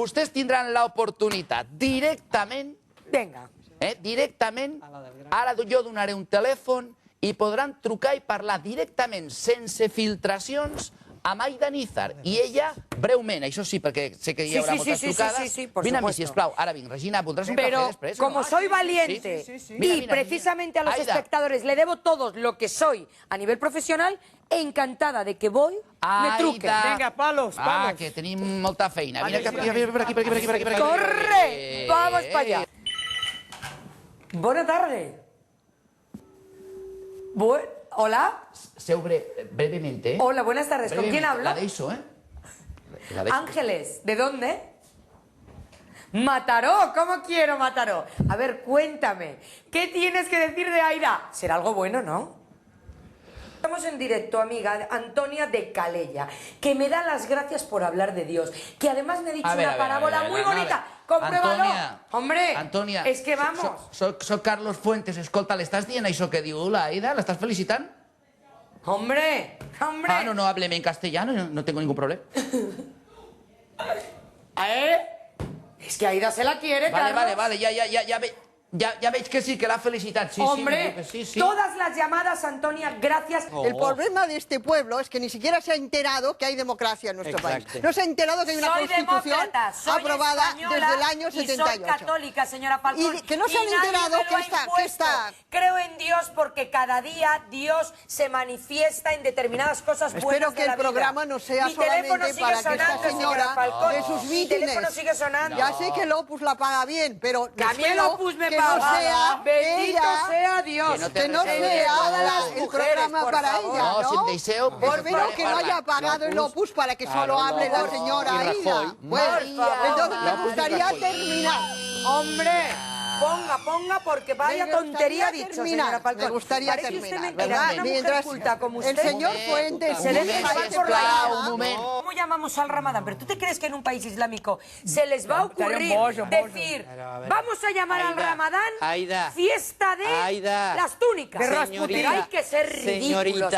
Vostès tindran l'oportunitat directament, Venga. directament, ara jo donaré un telèfon i podran trucar i parlar directament, sense filtracions, amb Aida Nízar. I ella, breument, això sí, perquè sé que hi haurà moltes trucades. Vine a mi, sisplau. Ara vinc, Regina, voldràs un café després? Pero como soy valiente y precisamente a los espectadores le debo todo lo que soy a nivel profesional, encantada de que voy, me truquen. Venga, palos, palos. Que tenim molta feina. Vine per aquí. ¡Corre! ¡Vamos para allá! Buenas tardes. Hola. Seu brevemente. Hola, buenas tardes. ¿Con quién hablo? La deixo, Ángeles. ¿De dónde? Mataró. ¿Cómo quiero Mataró? A ver, cuéntame. ¿Qué tienes que decir de Aida? Será algo bueno, ¿no? Estamos en directo, amiga Antonia de Calella, que me da las gracias por hablar de Dios, que además me ha dicho una parábola muy bonita. ¡Compruébalo! Hombre, Antònia, es que vamos. Soc Carlos Fuentes. Escolta, l'estàs dient això que diu la Aida? L'estàs felicitant? Hombre. Ah, no, hábleme en castellano, no tengo ningún problema. Es que Aida se la quiere, Vale, ya veis que sí, que la ha felicitado. Sí, hombre, sí. Todas las llamadas, Antonia, gracias. El problema de este pueblo es que ni siquiera se ha enterado que hay democracia en nuestro país. No se ha enterado que hay una constitución aprobada desde el año 78. Soy católica, señora Falcón. Y que no se han enterado que está... Creo en Dios porque cada día Dios se manifiesta en determinadas cosas buenas. Espero que de la el programa vida. no sea Mi teléfono solamente sigue para que sonando, esta señora Falcón. de sus Mi teléfono mítines. sigue sonando. Ya sé que el Opus la paga bien, pero Que a mí el espero Opus me que paga. no sea Bendito ella, sea Dios. que no sea el programa para ella, ¿no? Si em deixeu... Espero que no haya pagado el Opus para que solo hable la señora Aida. Bueno, entonces me gustaría terminar. Hombre, ponga, porque vaya tontería ha dicho, señora Falcón. Me gustaría Parece usted terminar, mentira, ¿verdad? una mujer Mientras culta como usted. el señor Fuentes se le deja por la sisplau, un moment. ¿Cómo llamamos al Ramadán? ¿Pero tú te crees que en un país islámico se les va a ocurrir decir, vamos a llamar al Ramadán fiesta de las túnicas? Hay que ser ridículos,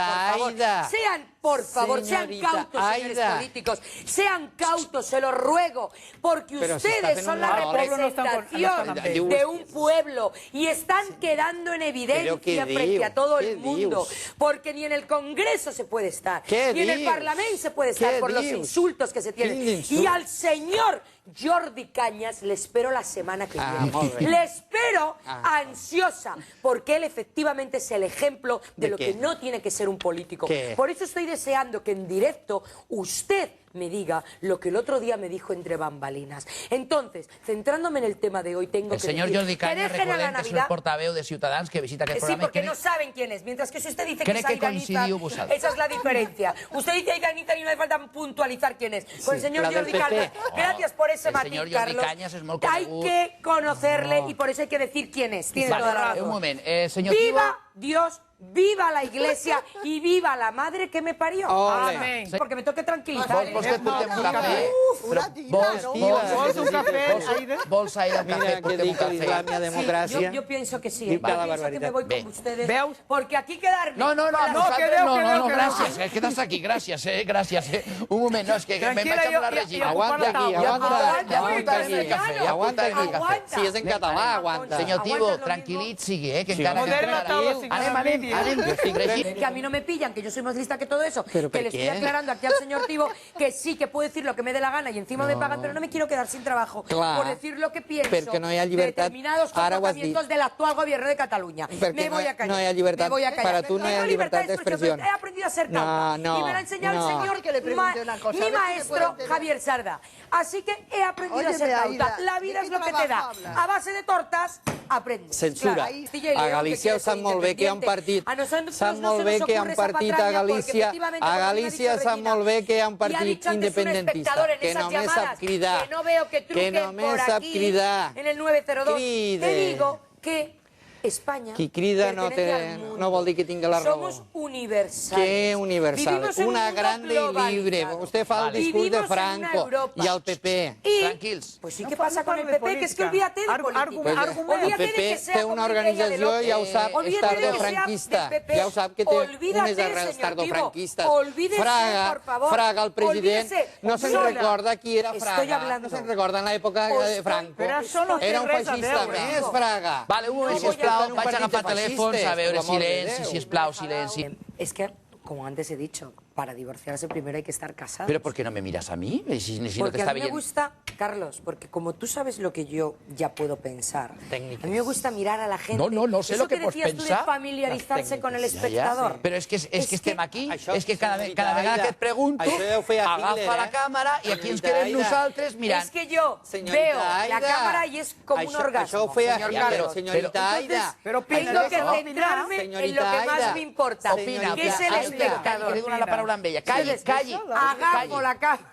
por favor. Sean cautos, señores políticos. Sean cautos, se lo ruego. Porque ustedes son la representación de un pueblo y están quedando en evidencia frente a todo el mundo. Porque ni en el Congreso se puede estar, ni en el Parlamento se puede estar por los insultos que se tienen. Y al señor Jordi Cañas le espero la semana que viene. Le espero ansiosa, porque él efectivamente es el ejemplo de lo que no tiene que ser un político. Por eso estoy deseando que en directo usted me diga lo que el otro día me dijo entre bambalinas. Entonces, centrándome en el tema de hoy, tengo que El señor Jordi Cañas, recordem que és el portaveu de Ciutadans que visita aquest programa. Sí, porque no saben quién es. Mientras que si usted dice que es que Aida Nízar, esa es la diferencia. Usted dice Aida Nízar y no hace falta puntualizar quién es. Con el señor Jordi Cañas, gracias por ese matiz, Carlos. Hay que conocerle y por eso hay que decir quién es. Tiene toda la razón. Un moment, senyor ¡Viva Dios! ¡Viva la Iglesia! ¡Y viva la madre que me parió! Amén. Porque me toque tranquilizar. Vols que et portem un cafè? ¿Vols un café, Aida? Vols, Aida, un cafè? Mira, que dic l'Islam i la democràcia. Yo pienso que sí. Diu cada Pienso que me voy con ustedes. Veus? Porque aquí quedarme... No, gràcies, quedes aquí, gràcies. Un moment, no, és que me'n vaig amb la Regina. Aguanta aquí. Si és en català, aguanta. Senyor Tibo, tranquil·lit sigui, que encara... Anem. Que a mí no me pillan, que yo soy más lista que todo eso. ¿Pero que por le estoy qué? aclarando aquí al señor Tibo que sí, que puedo decir lo que me dé la gana y encima me pagan, pero no me quiero quedar sin trabajo por decir lo que pienso Perquè no hi ha de llibertat. determinados Ara ho has dit. comportamientos del actual gobierno de Cataluña. Me voy a callar. No hi ha llibertat. Me voy a callar. Para tu no hi ha llibertat d'expressió. He aprendido a ser cauta. No. Y me lo ha enseñado el señor, Que le pregunte una cosa, a mi ver si me maestro puede entender. Javier Sarda. Así que he aprendido a ser Óyeme, cauta. Aida, La vida ¿de es qué lo que te da. trabajo hablas? A base de tortas, aprendes. Censura. Castilla y A León, Galícia que sap quiere ser molt bé que hi ha un independiente. partit. A nosotros Sap no molt se bé nos que hi ha ocurre un esa partit a patraña, porque Galícia. efectivamente, A como bien ha Galícia dicho sap Regina, molt bé que hi ha un y ha partit dicho antes un independentista. espectador en Que esas només llamadas, sap cridar. que no veo que truquen només por sap aquí, cridar. en el 902. Cride. Te digo que España qui crida no vol dir que tingui la raó. Somos universales. ¿Qué universales? Una grande y libre. Usted fa el discurs de Franco y el PP. Tranquils. Pues sí, ¿qué pasa con el PP? Que es que olvídate de política. El PP té una organització, ja ho sap, és tardofranquista. Ja ho sap que té unes arrels tardofranquistes. Fraga, el president, no se'n recorda qui era Fraga. No se'n recorda en l'època de Franco. Era un feixista més, Fraga. Vale, un moment, sisplau, vaig a agafar telèfons, a veure, silenci, sisplau, silenci. Es que, como antes he dicho, para divorciarse primero hay que estar casados. ¿Pero por qué no me miras a mí? Si no te porque está a mí bien. me gusta, Carlos, porque como tú sabes lo que yo ya puedo pensar, a mí me gusta mirar a la gente. No sé lo que pots decías tú de pensar. familiarizarse con el espectador. Però és que estem aquí, és que cada vegada que et pregunto, agafa la càmera i aquí ens quedem nosaltres mirant. Es que yo veo la cámara y es como un orgasmo. Això ho feia Hitler, señorita Aida. Pero tengo que centrarme en lo que más me importa, que es el espectador. Que li dona la paraula amb ella. Calli. Agafo la cámara.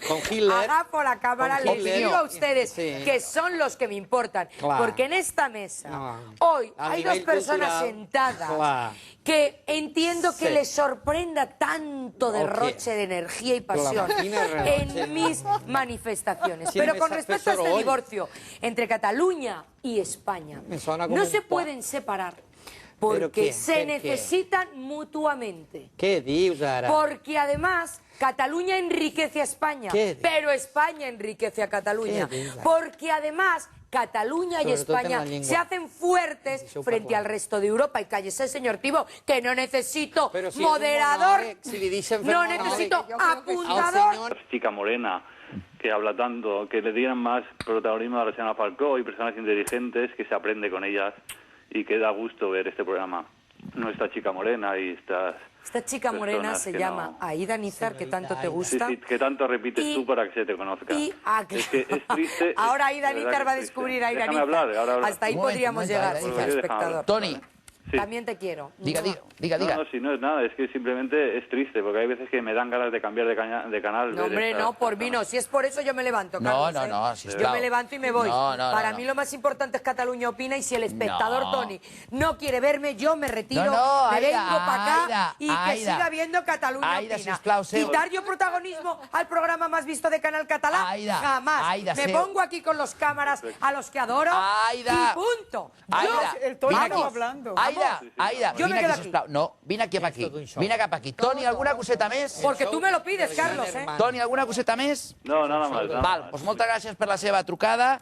Con Hitler. Agafo la cámara, les digo a ustedes que son los que me importan. Claro. Porque en esta mesa, hoy, hay dos personas sentadas que entiendo que les sorprenda tanto derroche de energía y pasión en mis manifestaciones. Pero con respecto a este divorcio entre Cataluña y España, no se pueden separar. Porque se necesitan mutuamente. ¿Qué dius ara? Porque además Cataluña enriquece a España, pero España enriquece a Cataluña. Porque además Cataluña y España se hacen fuertes frente al resto de Europa. Y cállese, señor Tibó, que no necesito moderador, no necesito apuntador. Chica morena, que habla tanto, que le dieran más protagonismo a la señora Falcó y personas inteligentes, que se aprende con ellas. Y que da gusto ver este programa. No esta chica morena y estas... Esta chica morena se llama Aida Nízar, que tanto te gusta. Sí, que tanto repites tú para que se te conozca. Es que es triste. Ahora Aida Nízar va a descubrir a Aida Nízar. Hasta ahí podríamos llegar, señor espectador. Toni. Sí. También te quiero. Diga. No, si no es nada, es que simplemente es triste, porque hay veces que me dan ganas de cambiar de canal. No, hombre, no, por mí no. Si es por eso yo me levanto, Carlos. No, yo me levanto y me voy. Para mí lo más importante es Cataluña Opina, y si el espectador Toni no quiere verme, yo me retiro, me vengo para acá y que siga viendo Cataluña Opina. Quitar yo protagonismo al programa más visto de Canal Catalá, jamás. Me pongo aquí con los cámaras a los que adoro y punto. El Toni estava hablando. Aida, vine aquí, sisplau. No, vine cap aquí. Vine cap aquí. Toni, alguna coseta més? Porque tú me lo pides, Carlos, Toni, alguna coseta més? No, nada más. Val, doncs moltes gràcies per la seva trucada.